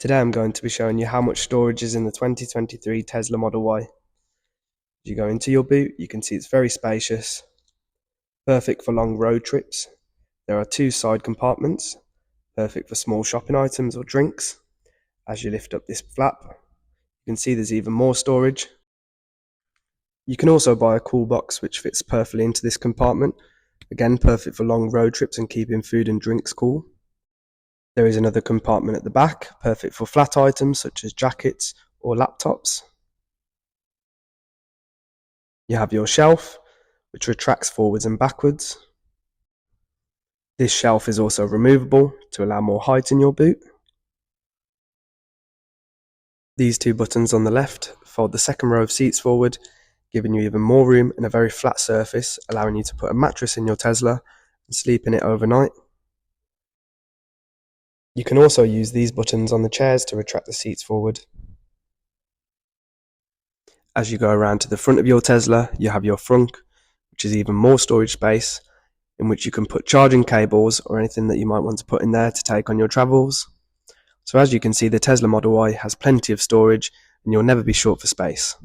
Today I'm going to be showing you how much storage is in the 2023 Tesla Model Y. As you go into your boot, you can see it's very spacious, perfect for long road trips. There are two side compartments, perfect for small shopping items or drinks. As you lift up this flap, you can see there's even more storage. You can also buy a cool box which fits perfectly into this compartment, again perfect for long road trips and keeping food and drinks cool. There is another compartment at the back, perfect for flat items such as jackets or laptops. You have your shelf, which retracts forwards and backwards. This shelf is also removable to allow more height in your boot. These two buttons on the left fold the second row of seats forward, giving you even more room and a very flat surface, allowing you to put a mattress in your Tesla and sleep in it overnight. You can also use these buttons on the chairs to retract the seats forward. As you go around to the front of your Tesla, you have your frunk, which is even more storage space, in which you can put charging cables or anything that you might want to put in there to take on your travels. So as you can see, the Tesla Model Y has plenty of storage and you'll never be short for space.